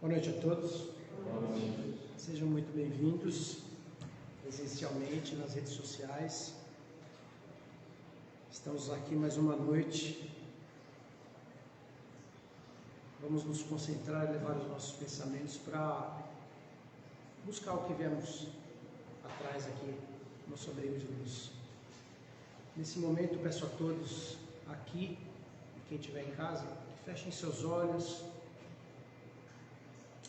Boa noite a todos. Sejam muito bem-vindos presencialmente nas redes sociais. Estamos aqui mais uma noite. Vamos nos concentrar e levar os nossos pensamentos para buscar o que viemos atrás aqui no sombreiro de luz. Nesse momento, peço a todos aqui, e quem estiver em casa, que fechem seus olhos,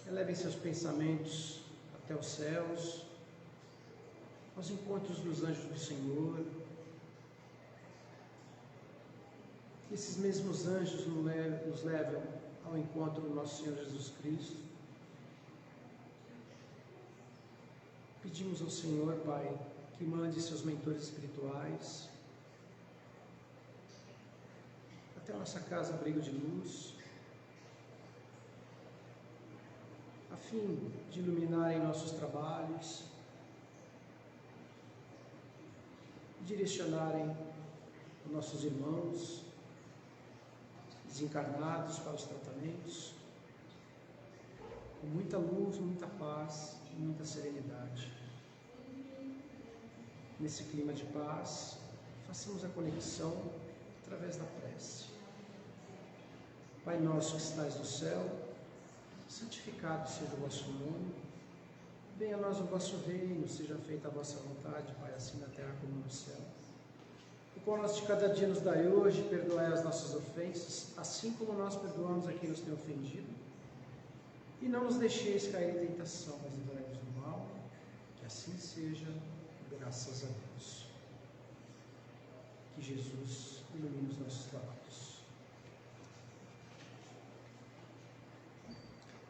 elevem seus pensamentos até os céus, aos encontros dos anjos do Senhor. Que esses mesmos anjos nos levam ao encontro do nosso Senhor Jesus Cristo. Pedimos ao Senhor, Pai, que mande seus mentores espirituais até a nossa casa, abrigo de luz, a fim de iluminarem nossos trabalhos, direcionarem os nossos irmãos desencarnados para os tratamentos, com muita luz, muita paz e muita serenidade. Nesse clima de paz, façamos a conexão através da prece. Pai nosso que estais no céu, santificado seja o vosso nome, venha a nós o vosso reino, seja feita a vossa vontade, Pai, assim na terra como no céu. O pão nosso de cada dia nos dai hoje, perdoai as nossas ofensas, assim como nós perdoamos a quem nos tem ofendido. E não nos deixeis cair em tentação, mas livrai-nos do mal, que assim seja, graças a Deus. Que Jesus ilumine os nossos trabalhos.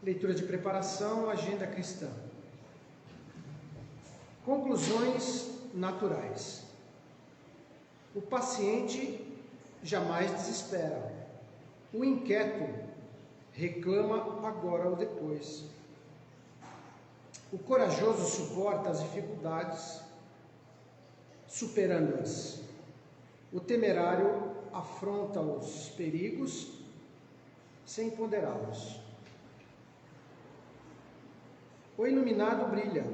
Leitura de preparação, agenda cristã. Conclusões naturais. O paciente jamais desespera. O inquieto reclama agora ou depois. O corajoso suporta as dificuldades, superando-as. O temerário afronta os perigos sem ponderá-los. O iluminado brilha.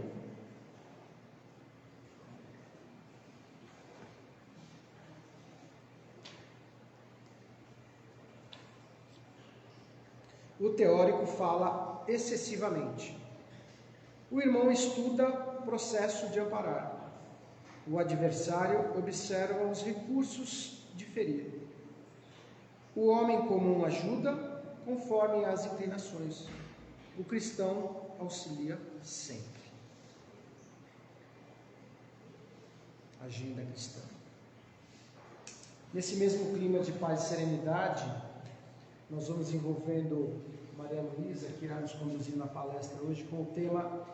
O teórico fala excessivamente. O irmão estuda processo de amparar. O adversário observa os recursos de ferir. O homem comum ajuda conforme as inclinações. O cristão auxilia sempre. Agenda cristã. Nesse mesmo clima de paz e serenidade, nós vamos envolvendo Maria Luísa, que irá nos conduzir na palestra hoje, com o tema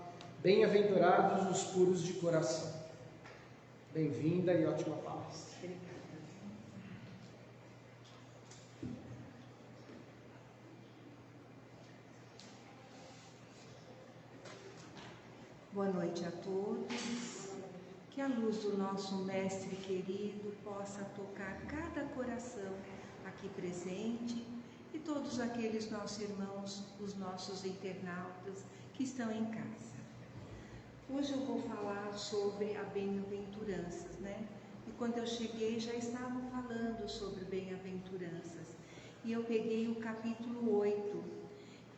Bem-aventurados os puros de coração. Bem-vinda e ótima palestra. Boa noite a todos. Que a luz do nosso Mestre querido possa tocar cada coração aqui presente e todos aqueles nossos irmãos, os nossos internautas que estão em casa. Hoje eu vou falar sobre a bem-aventuranças, né? E quando eu cheguei já estavam falando sobre bem-aventuranças. E eu peguei o capítulo 8,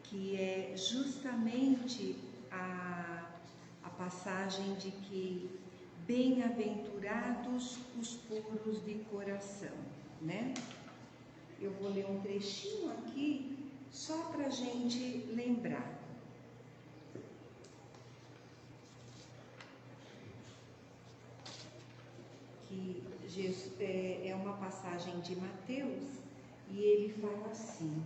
que é justamente a passagem de que bem-aventurados os puros de coração, né? Eu vou ler um trechinho aqui, só para a gente lembrar. Que Jesus, é uma passagem de Mateus, e ele fala assim: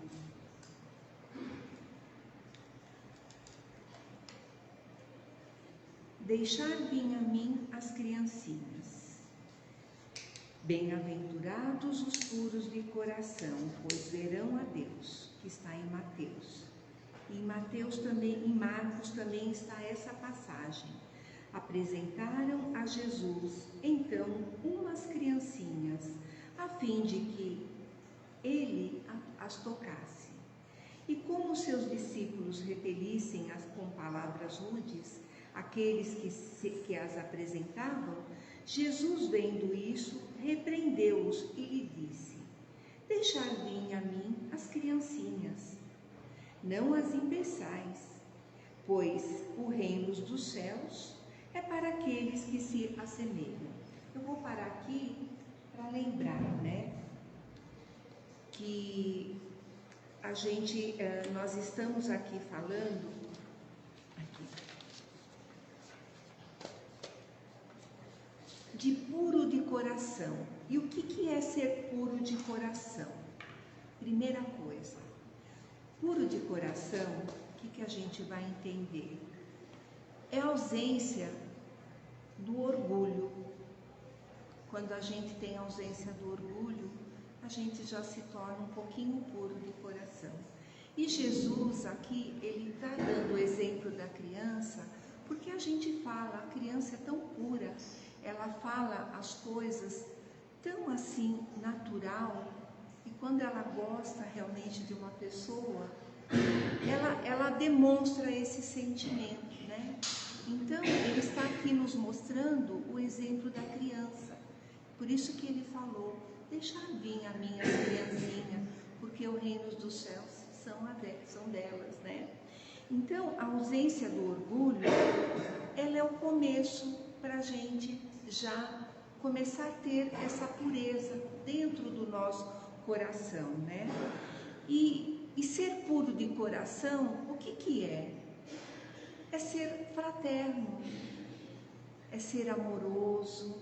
deixar vir a mim as criancinhas. Bem-aventurados os puros de coração, pois verão a Deus, que está em Mateus. Em Mateus também, em Marcos também está essa passagem. Apresentaram a Jesus, então, umas criancinhas, a fim de que ele as tocasse. E como seus discípulos repelissem com palavras rudes aqueles que as apresentavam, Jesus, vendo isso, repreendeu-os e lhe disse: deixai vir a mim as criancinhas, não as impeçais, pois o reino dos céus é para aqueles que se assemelham. Eu vou parar aqui para lembrar, que nós estamos aqui falando de puro de coração. E o que é ser puro de coração? Primeira coisa, puro de coração, o que a gente vai entender? É a ausência do orgulho. Quando a gente tem ausência do orgulho, a gente já se torna um pouquinho puro de coração. E Jesus aqui, ele está dando o exemplo da criança, porque a gente fala, a criança é tão pura, ela fala as coisas tão assim, natural, e quando ela gosta realmente de uma pessoa, ela demonstra esse sentimento, Então, ele está aqui nos mostrando o exemplo da criança. Por isso que ele falou: deixar vir a minhas criancinhas, porque o reino dos céus são delas, Então, a ausência do orgulho, ela é o começo para a gente já começar a ter essa pureza dentro do nosso coração, E ser puro de coração, o que é? É ser fraterno, é ser amoroso,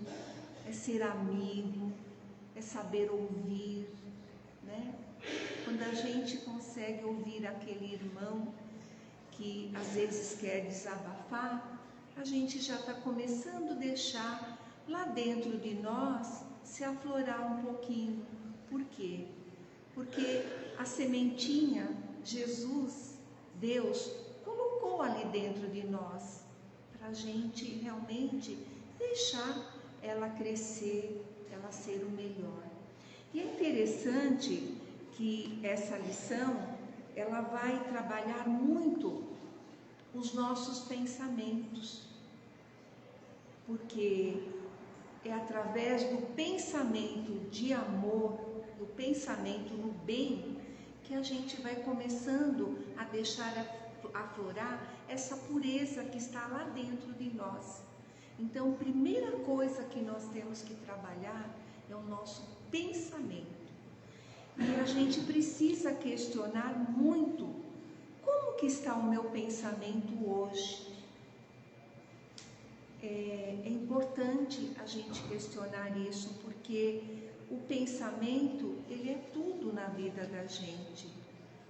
é ser amigo, é saber ouvir, Quando a gente consegue ouvir aquele irmão que às vezes quer desabafar, a gente já está começando a deixar lá dentro de nós se aflorar um pouquinho. Por quê? Porque a sementinha, Jesus, Deus, colocou ali dentro de nós, para a gente realmente deixar ela crescer, ela ser o melhor. E é interessante que essa lição, ela vai trabalhar muito os nossos pensamentos, porque é através do pensamento de amor, do pensamento no bem, que a gente vai começando a deixar aflorar essa pureza que está lá dentro de nós. Então, a primeira coisa que nós temos que trabalhar é o nosso pensamento. E a gente precisa questionar muito: como que está o meu pensamento hoje? É importante a gente questionar isso, porque o pensamento, ele é tudo na vida da gente.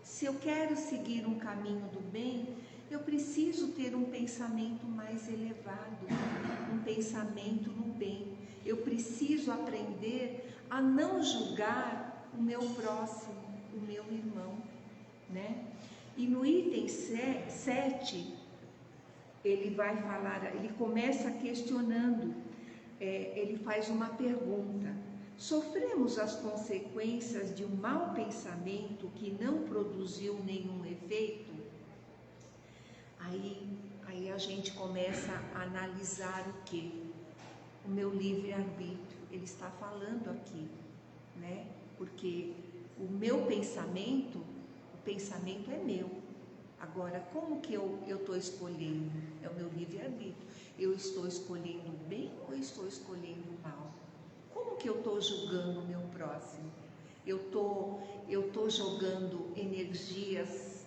Se eu quero seguir um caminho do bem, eu preciso ter um pensamento mais elevado, um pensamento no bem. Eu preciso aprender a não julgar o meu próximo, o meu irmão, E no item 7, ele vai falar, ele começa questionando, ele faz uma pergunta: sofremos as consequências de um mau pensamento que não produziu nenhum efeito? Aí a gente começa a analisar o quê? O meu livre-arbítrio. Ele está falando aqui, Porque o meu pensamento, o pensamento é meu. Agora, como que eu estou escolhendo? É o meu livre-arbítrio. Eu estou escolhendo o bem ou estou escolhendo o mal? Como que eu estou julgando o meu próximo? Eu estou jogando energias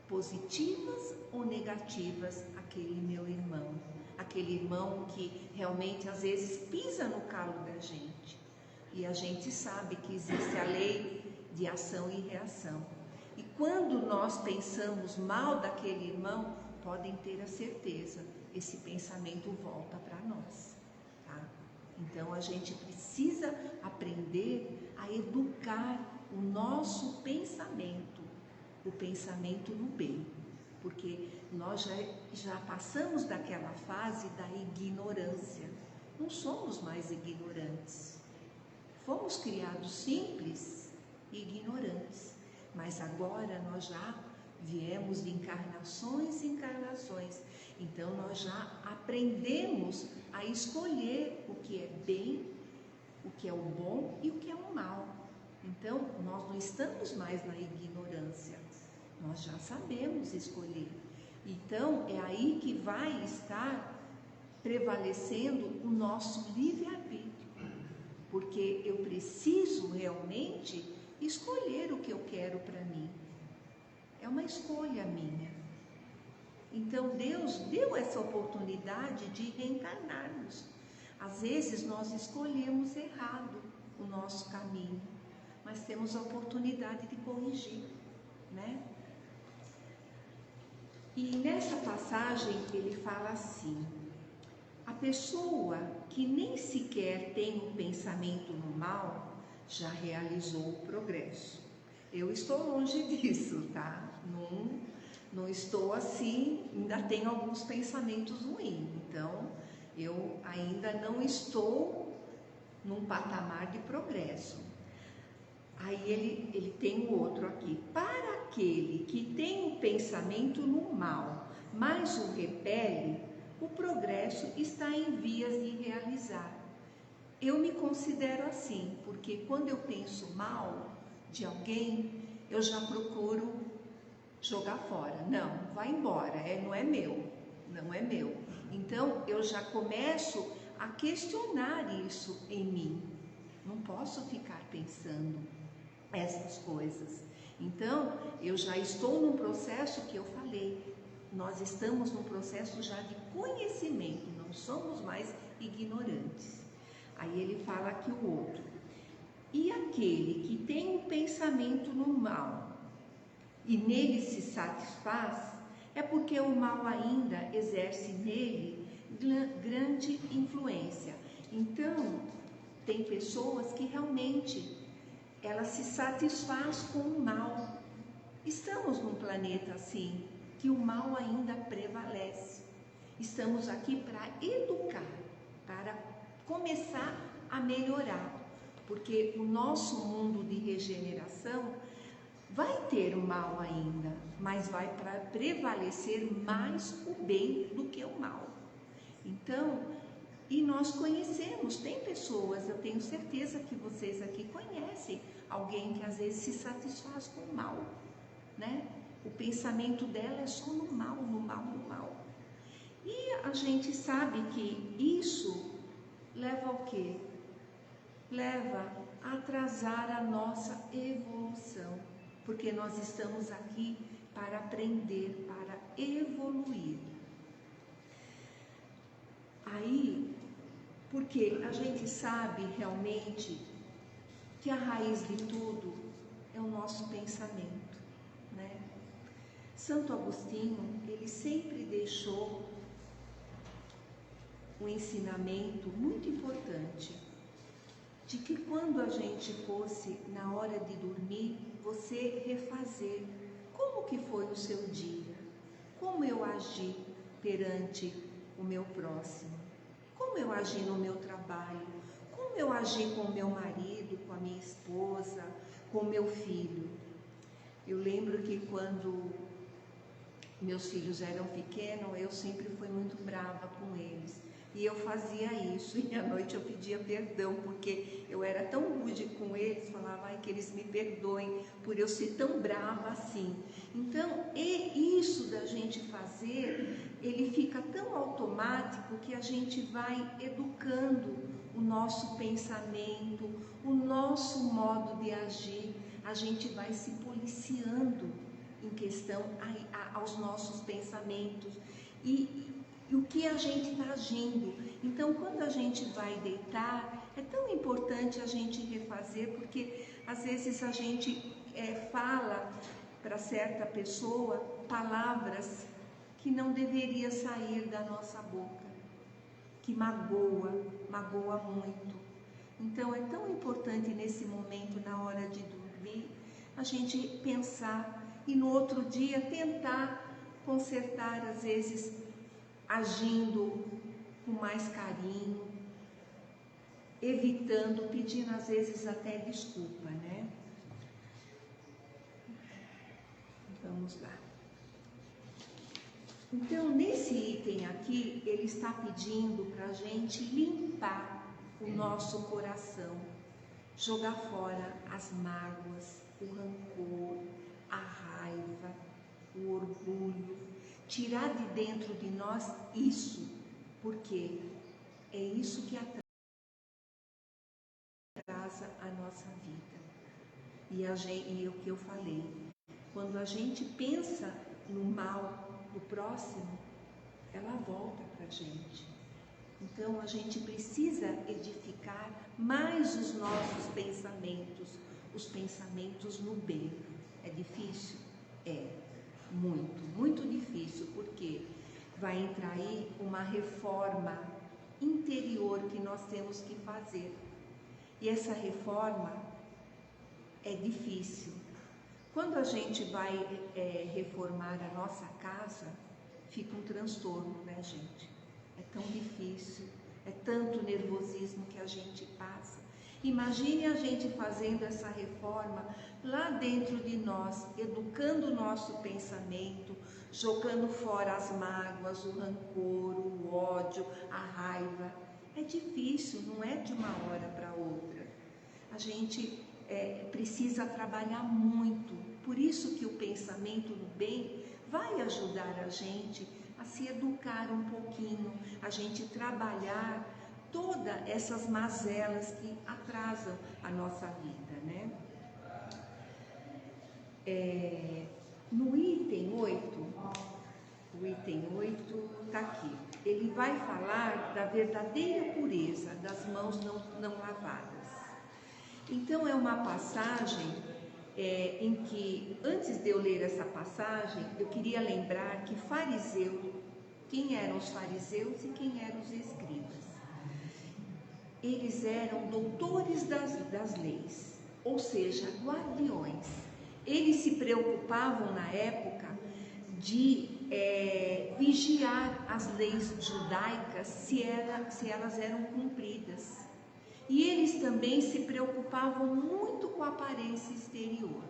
positivas ou negativas àquele meu irmão? Aquele irmão que realmente às vezes pisa no calo da gente. E a gente sabe que existe a lei de ação e reação. E quando nós pensamos mal daquele irmão, podem ter a certeza, esse pensamento volta para nós, Então a gente precisa aprender a educar o nosso pensamento, o pensamento no bem, porque nós já passamos daquela fase da ignorância, não somos mais ignorantes, fomos criados simples e ignorantes. mas agora nós já viemos de encarnações e encarnações, então nós já aprendemos a escolher o que é bem, o que é o bom e o que é o mal. Então nós não estamos mais na ignorância, nós já sabemos escolher. Então é aí que vai estar prevalecendo o nosso livre-arbítrio, porque eu preciso realmente escolher o que eu quero para mim. É uma escolha minha. Então Deus deu essa oportunidade de reencarnarmos. Às vezes nós escolhemos errado o nosso caminho, mas temos a oportunidade de corrigir, né? E nessa passagem ele fala assim: a pessoa que nem sequer tem um pensamento no mal já realizou o progresso. Eu estou longe disso, tá? Não estou assim, ainda tenho alguns pensamentos ruins, então eu ainda não estou num patamar de progresso. Aí ele tem um outro aqui: para aquele que tem um pensamento no mal, mas o repele, o progresso está em vias de realizar. Eu me considero assim, porque quando eu penso mal de alguém, eu já procuro jogar fora. Não, vai embora, não é meu, não é meu. Então eu já começo a questionar isso em mim. Não posso ficar pensando essas coisas. Então eu já estou num processo que eu falei. Nós estamos num processo já de conhecimento, não somos mais ignorantes. Aí ele fala aqui o outro: e aquele que tem um pensamento no mal e nele se satisfaz, é porque o mal ainda exerce nele grande influência. Então, tem pessoas que realmente ela se satisfaz com o mal. Estamos num planeta assim, que o mal ainda prevalece. Estamos aqui para educar, para começar a melhorar, porque o nosso mundo de regeneração vai ter o mal ainda, mas vai prevalecer mais o bem do que o mal. Então, e nós conhecemos, tem pessoas, eu tenho certeza que vocês aqui conhecem alguém que às vezes se satisfaz com o mal, né? O pensamento dela é só no mal, no mal, no mal. E a gente sabe que isso leva ao quê? Leva a atrasar a nossa evolução, porque nós estamos aqui para aprender, para evoluir. Aí, porque a gente sabe realmente que a raiz de tudo é o nosso pensamento, né? Santo Agostinho, ele sempre deixou um ensinamento muito importante, de que quando a gente fosse na hora de dormir, você refazer como que foi o seu dia, como eu agi perante o meu próximo, como eu agi no meu trabalho, como eu agi com o meu marido, com a minha esposa, com o meu filho. Eu lembro que quando meus filhos eram pequenos, eu sempre fui muito brava com eles. E eu fazia isso, e à noite eu pedia perdão, porque eu era tão rude com eles, falava que eles me perdoem por eu ser tão brava assim. Então, isso da gente fazer, ele fica tão automático que a gente vai educando o nosso pensamento, o nosso modo de agir, a gente vai se policiando em questão aos nossos pensamentos e o que a gente está agindo. Então, quando a gente vai deitar, é tão importante a gente refazer, porque às vezes a gente fala para certa pessoa palavras que não deveria sair da nossa boca, que magoa muito. Então, é tão importante nesse momento, na hora de dormir, a gente pensar e no outro dia tentar consertar, às vezes, agindo com mais carinho, evitando, pedindo às vezes até desculpa, né? Vamos lá. Então, nesse item aqui, ele está pedindo para a gente limpar o nosso coração, jogar fora as mágoas, o rancor, a raiva, o orgulho, tirar de dentro de nós isso, porque é isso que atrasa a nossa vida. E é o que eu falei, quando a gente pensa no mal do próximo, ela volta para a gente. Então a gente precisa edificar mais os nossos pensamentos, os pensamentos no bem. É difícil? É muito, muito difícil, porque vai entrar aí uma reforma interior que nós temos que fazer. E essa reforma é difícil. Quando a gente vai reformar a nossa casa, fica um transtorno, né, gente? É tão difícil, é tanto nervosismo que a gente passa. Imagine a gente fazendo essa reforma lá dentro de nós, educando o nosso pensamento, jogando fora as mágoas, o rancor, o ódio, a raiva. É difícil, não é de uma hora para outra. A gente precisa trabalhar muito. Por isso que o pensamento do bem vai ajudar a gente a se educar um pouquinho, a gente trabalhar todas essas mazelas que atrasam a nossa vida, né? No item 8, o item 8 está aqui. Ele vai falar da verdadeira pureza das mãos não lavadas. Então é uma passagem em que, antes de eu ler essa passagem, eu queria lembrar que quem eram os fariseus e quem eram os escribas? Eles eram doutores das leis, ou seja, guardiões. Eles se preocupavam na época de vigiar as leis judaicas se elas eram cumpridas. E eles também se preocupavam muito com a aparência exterior.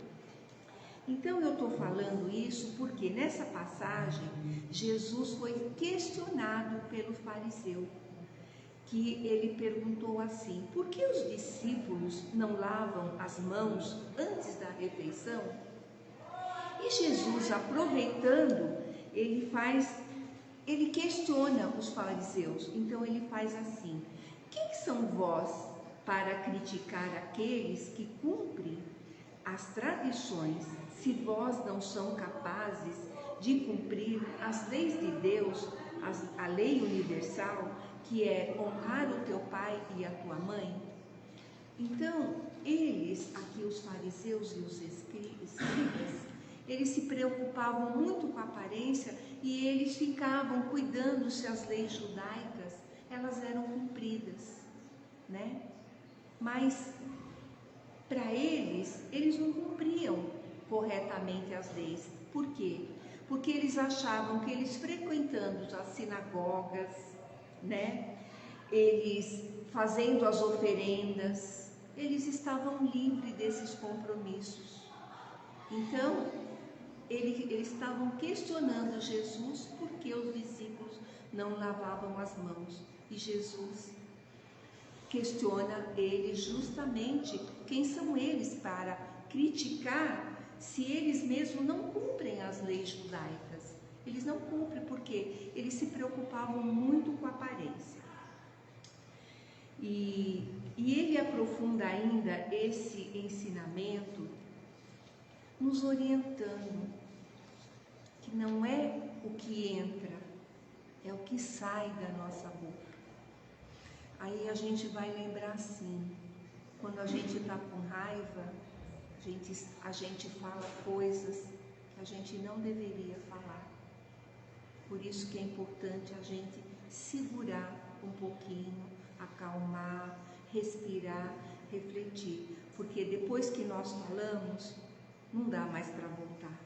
Então eu estou falando isso porque nessa passagem Jesus foi questionado pelo fariseu, que ele perguntou assim: por que os discípulos não lavam as mãos antes da refeição? E Jesus, aproveitando, ele questiona os fariseus. Então ele faz assim: quem são vós para criticar aqueles que cumprem as tradições, se vós não são capazes de cumprir as leis de Deus, a lei universal, que é honrar o teu pai e a tua mãe? Então, aqui os fariseus e os escribas, eles se preocupavam muito com a aparência e eles ficavam cuidando se as leis judaicas elas eram cumpridas, né? Mas para eles não cumpriam corretamente as leis. Por quê? Porque eles achavam que eles frequentando as sinagogas, né? Eles fazendo as oferendas, eles estavam livres desses compromissos. Então, eles estavam questionando Jesus por que os discípulos não lavavam as mãos. E Jesus questiona eles justamente quem são eles para criticar se eles mesmos não cumprem as leis judaicas. Eles não cumprem porque eles se preocupavam muito com a aparência. E ele aprofunda ainda esse ensinamento nos orientando que não é o que entra, é o que sai da nossa boca. Aí a gente vai lembrar assim, quando a gente está com raiva, a gente fala coisas que a gente não deveria falar. Por isso que é importante a gente segurar um pouquinho, acalmar, respirar, refletir. Porque depois que nós falamos, não dá mais para voltar.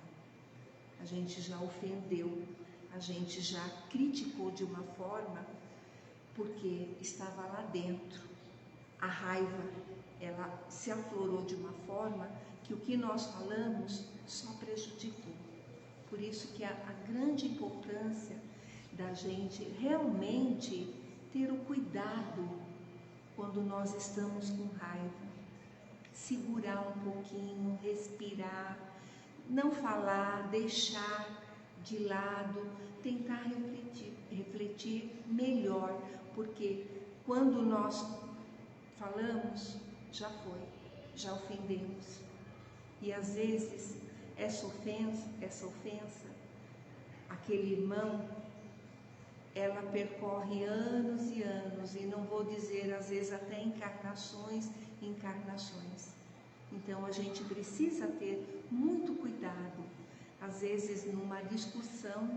A gente já ofendeu, a gente já criticou de uma forma porque estava lá dentro. A raiva, ela se aflorou de uma forma que o que nós falamos só prejudicou. Por isso que a grande importância da gente realmente ter o cuidado quando nós estamos com raiva. Segurar um pouquinho, respirar, não falar, deixar de lado, tentar refletir melhor, porque quando nós falamos, já foi, já ofendemos. E às vezes essa ofensa, aquele irmão, ela percorre anos e anos, e não vou dizer às vezes até encarnações e encarnações. Então a gente precisa ter muito cuidado. Às vezes numa discussão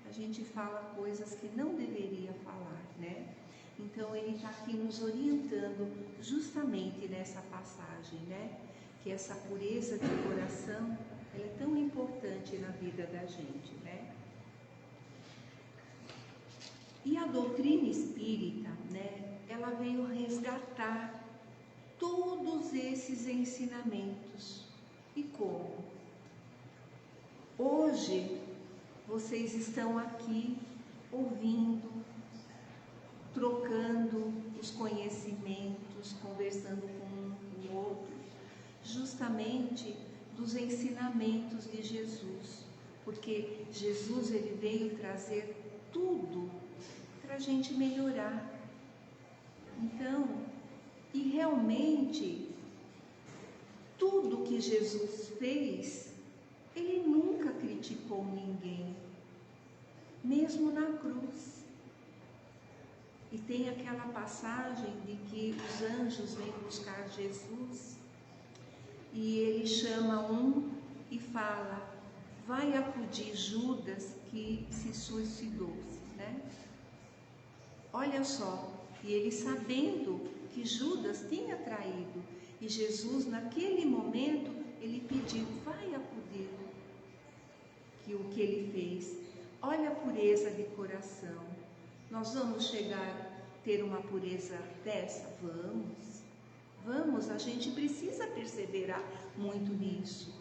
a gente fala coisas que não deveria falar, né? Então ele está aqui nos orientando justamente nessa passagem, né? Que essa pureza de coração, ela é tão importante na vida da gente, né? E a doutrina espírita, né? Ela veio resgatar todos esses ensinamentos. E como? Hoje, vocês estão aqui ouvindo, trocando os conhecimentos, conversando com um com o outro, justamente dos ensinamentos de Jesus. Porque Jesus, ele veio trazer tudo para a gente melhorar. Então, e realmente, tudo que Jesus fez, ele nunca criticou ninguém, mesmo na cruz. E tem aquela passagem de que os anjos vêm buscar Jesus e ele chama um e fala: vai acudir Judas que se suicidou, né? Olha só, e ele sabendo que Judas tinha traído, e Jesus naquele momento ele pediu: vai acudir que o que ele fez. Olha a pureza de coração. Nós vamos chegar a ter uma pureza dessa? Vamos, a gente precisa perseverar muito nisso,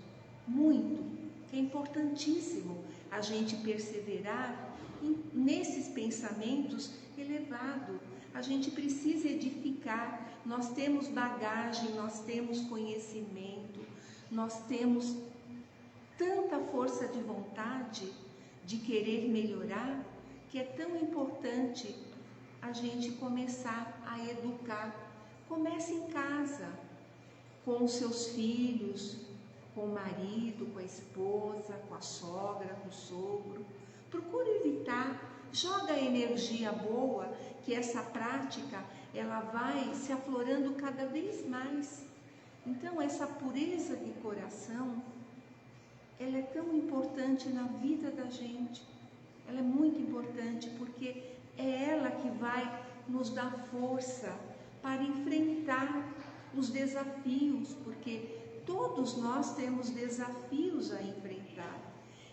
muito, que é importantíssimo a gente perseverar nesses pensamentos elevados. A gente precisa edificar, nós temos bagagem, nós temos conhecimento, nós temos tanta força de vontade de querer melhorar, que é tão importante a gente começar a educar. Comece em casa, com os seus filhos, com o marido, com a esposa, com a sogra, com o sogro. Procure evitar, joga a energia boa, que essa prática, ela vai se aflorando cada vez mais. Então, essa pureza de coração, ela é tão importante na vida da gente. Ela é muito importante, porque é ela que vai nos dar força para enfrentar os desafios, porque todos nós temos desafios a enfrentar.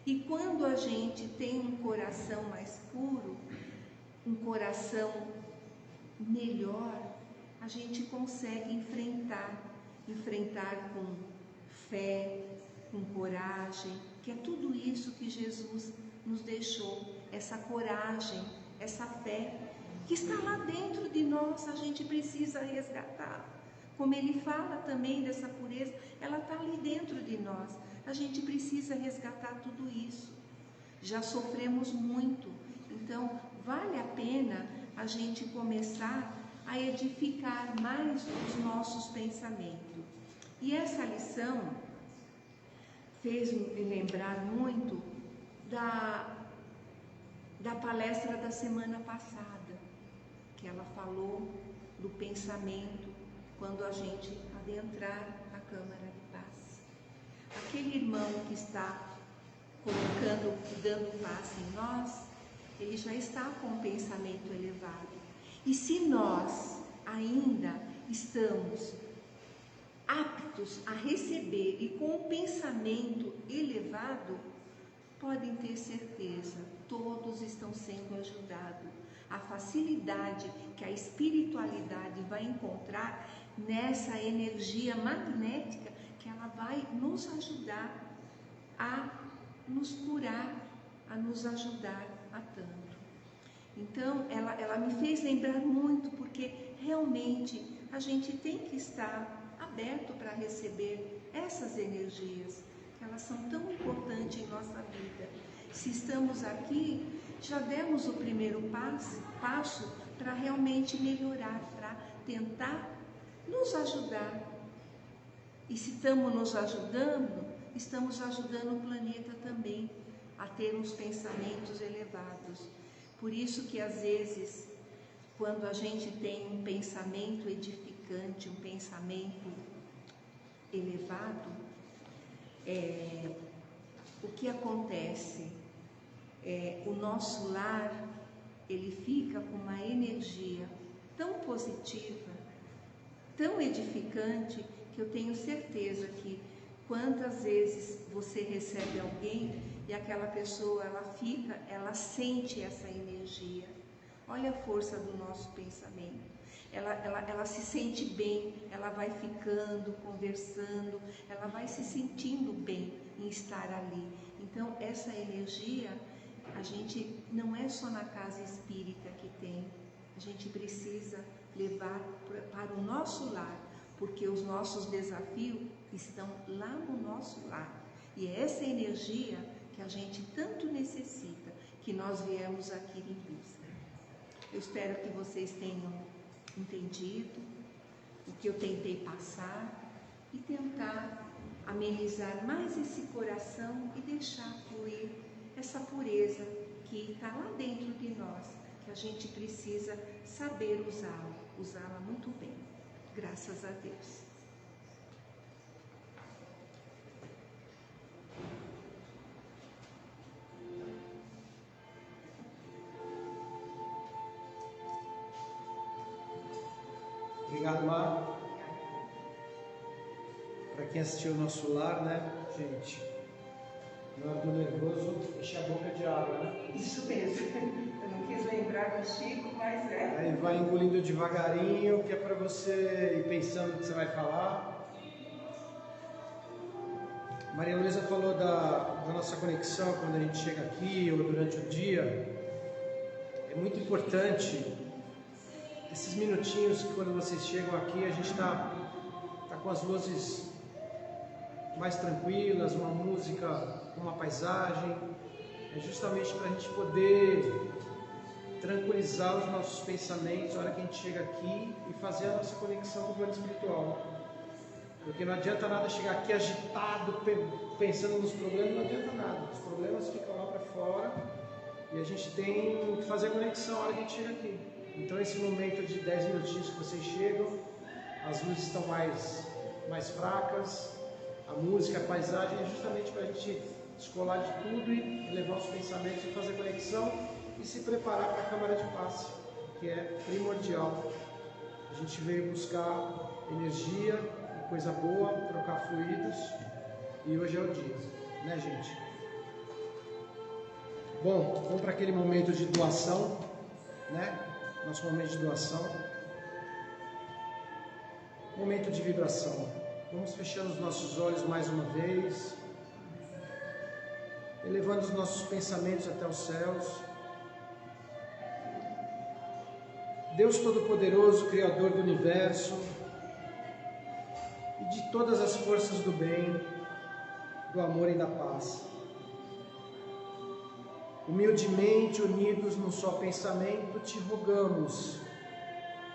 E quando a gente tem um coração mais puro, um coração melhor, a gente consegue enfrentar com fé, com coragem, que é tudo isso que Jesus nos deixou, essa coragem, essa fé, que está lá dentro de nós, a gente precisa resgatar. Como ele fala também dessa pureza, ela está ali dentro de nós, a gente precisa resgatar tudo isso. Já sofremos muito, então vale a pena a gente começar a edificar mais os nossos pensamentos. E essa lição fez-me lembrar muito da palestra da semana passada, que ela falou do pensamento quando a gente adentrar a Câmara de Paz. Aquele irmão que está dando paz em nós, ele já está com um pensamento elevado. E se nós ainda estamos aptos a receber e com um pensamento elevado, podem ter certeza, todos estão sendo ajudados. A facilidade que a espiritualidade vai encontrar nessa energia magnética, que ela vai nos ajudar a nos curar, a nos ajudar a tanto. Então, ela me fez lembrar muito, porque realmente a gente tem que estar aberto para receber essas energias, que elas são tão importantes em nossa vida. Se estamos aqui, já demos o primeiro passo para realmente melhorar, para tentar nos ajudar. E se estamos nos ajudando, estamos ajudando o planeta também a ter uns pensamentos elevados. Por isso que às vezes, quando a gente tem um pensamento edificante, um pensamento elevado, o que acontece? O nosso lar, ele fica com uma energia tão positiva, tão edificante, que eu tenho certeza que quantas vezes você recebe alguém e aquela pessoa, ela sente essa energia. Olha a força do nosso pensamento. Ela se sente bem, ela vai ficando, conversando, ela vai se sentindo bem em estar ali. Então, essa energia, a gente não é só na casa espírita que tem, a gente precisa levar para o nosso lar, porque os nossos desafios estão lá no nosso lar. E é essa energia que a gente tanto necessita, que nós viemos aqui em busca. Eu espero que vocês tenham entendido o que eu tentei passar e tentar amenizar mais esse coração e deixar fluir essa pureza que está lá dentro de nós, que a gente precisa saber usá-la muito bem. Graças a Deus. Obrigado, Mar. Para quem assistiu o nosso lar, né, gente? Na hora do nervoso, enche a boca de água, né? Isso mesmo. Eu não quis lembrar do Chico, mas Aí vai engolindo devagarinho, que é para você ir pensando o que você vai falar. Maria Luísa falou da nossa conexão quando a gente chega aqui ou durante o dia. É muito importante esses minutinhos que quando vocês chegam aqui a gente tá com as luzes mais tranquilas, uma música, uma paisagem. É justamente para a gente poder tranquilizar os nossos pensamentos na hora que a gente chega aqui e fazer a nossa conexão com o plano espiritual. Porque não adianta nada chegar aqui agitado, pensando nos problemas, não adianta nada. Os problemas ficam lá para fora e a gente tem que fazer a conexão na hora que a gente chega aqui. Então esse momento de 10 minutinhos que vocês chegam, as luzes estão mais fracas, a música, a paisagem é justamente para a gente descolar de tudo e levar os pensamentos e fazer a conexão e se preparar para a Câmara de Passe, que é primordial. A gente veio buscar energia, coisa boa, trocar fluidos e hoje é o dia, né, gente? Bom, vamos para aquele momento de doação, né? Nosso momento de doação. Momento de vibração. Vamos fechando os nossos olhos mais uma vez, elevando os nossos pensamentos até os céus. Deus Todo-Poderoso, Criador do Universo e de todas as forças do bem, do amor e da paz. Humildemente unidos num só pensamento, te rogamos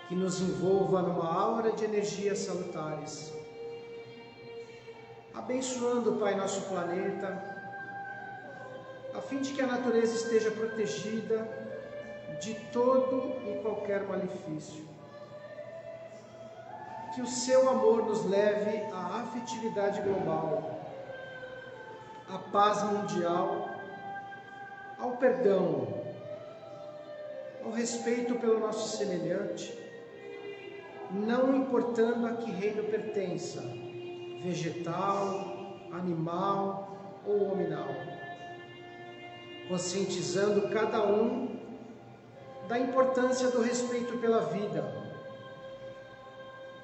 que nos envolva numa aura de energias salutares, abençoando, Pai, nosso planeta, a fim de que a natureza esteja protegida de todo e qualquer malefício. Que o seu amor nos leve à afetividade global, à paz mundial, ao perdão, ao respeito pelo nosso semelhante, não importando a que reino pertença, vegetal, animal ou hominal, conscientizando cada um da importância do respeito pela vida,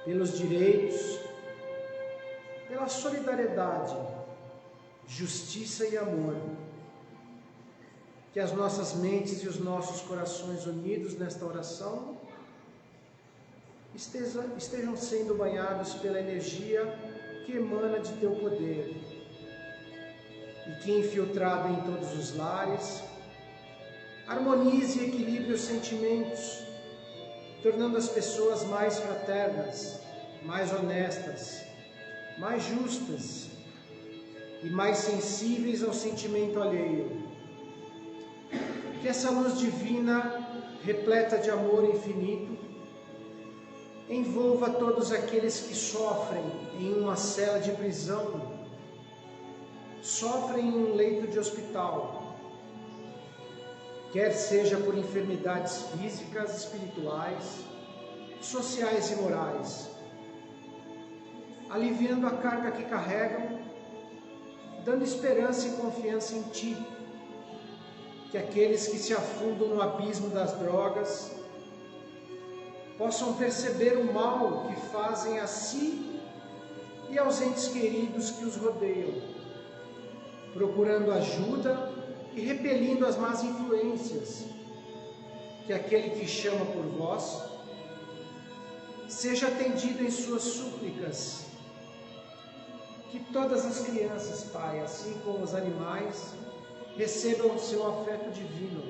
pelos direitos, pela solidariedade, justiça e amor. Que as nossas mentes e os nossos corações unidos nesta oração estejam sendo banhados pela energia que emana de teu poder e que, infiltrado em todos os lares, harmonize e equilibre os sentimentos, tornando as pessoas mais fraternas, mais honestas, mais justas e mais sensíveis ao sentimento alheio. Que essa luz divina, repleta de amor infinito, envolva todos aqueles que sofrem em uma cela de prisão, sofrem em um leito de hospital, quer seja por enfermidades físicas, espirituais, sociais e morais, aliviando a carga que carregam, dando esperança e confiança em Ti. Que aqueles que se afundam no abismo das drogas possam perceber o mal que fazem a si e aos entes queridos que os rodeiam, procurando ajuda e repelindo as más influências. Que aquele que chama por vós seja atendido em suas súplicas. Que todas as crianças, Pai, assim como os animais, recebam o seu afeto divino,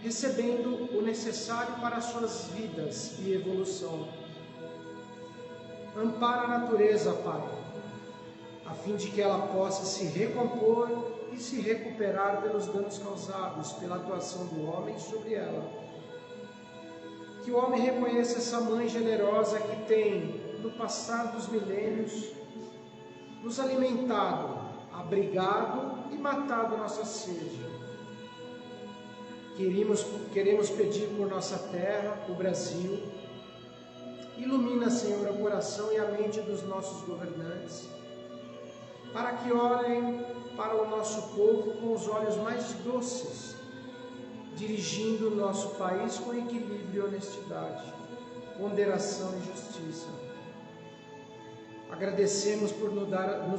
recebendo o necessário para as suas vidas e evolução. Ampara a natureza, Pai, a fim de que ela possa se recompor e se recuperar pelos danos causados pela atuação do homem sobre ela. Que o homem reconheça essa mãe generosa que tem, no passar dos milênios, nos alimentado, abrigado e matado nossa sede. Queremos pedir por nossa terra, o Brasil. Ilumina, Senhor, o coração e a mente dos nossos governantes, para que olhem para o nosso povo com os olhos mais doces, dirigindo o nosso país com equilíbrio e honestidade, ponderação e justiça. Agradecemos por nos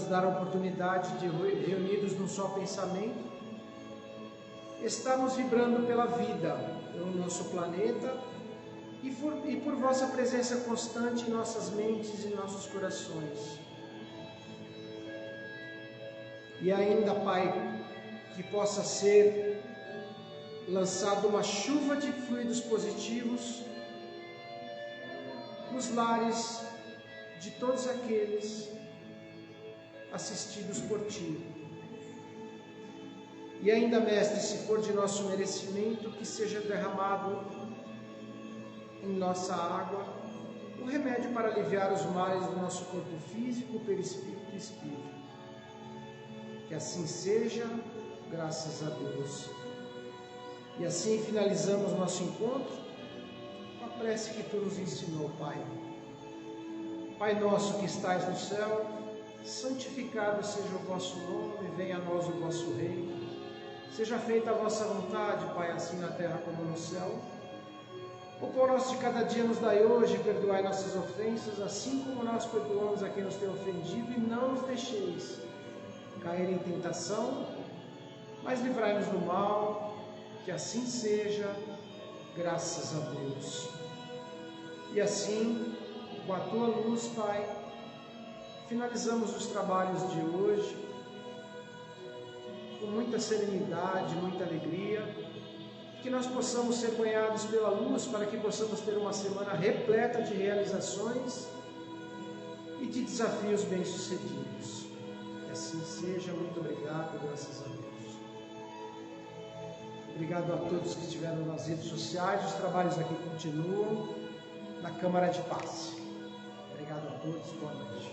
dar a oportunidade de, reunidos num só pensamento, estarmos vibrando pela vida, pelo nosso planeta e por vossa presença constante em nossas mentes e nossos corações. E ainda, Pai, que possa ser lançada uma chuva de fluidos positivos nos lares de todos aqueles assistidos por Ti. E ainda, Mestre, se for de nosso merecimento, que seja derramado em nossa água o remédio para aliviar os males do nosso corpo físico, perispírito e espírito. Que assim seja, graças a Deus. E assim finalizamos nosso encontro com a prece que Tu nos ensinou, Pai. Pai nosso que estais no céu, santificado seja o vosso nome, venha a nós o vosso reino. Seja feita a vossa vontade, Pai, assim na terra como no céu. O pão nosso de cada dia nos dai hoje, perdoai nossas ofensas, assim como nós perdoamos a quem nos tem ofendido, e não nos deixeis cair em tentação, mas livrai-nos do mal, que assim seja, graças a Deus. E assim, com a Tua luz, Pai, finalizamos os trabalhos de hoje, com muita serenidade, muita alegria, que nós possamos ser banhados pela luz, para que possamos ter uma semana repleta de realizações e de desafios bem-sucedidos. Que assim seja. Muito obrigado, graças a Deus. Obrigado a todos que estiveram nas redes sociais. Os trabalhos aqui continuam na Câmara de Paz. Obrigado a todos. Boa noite.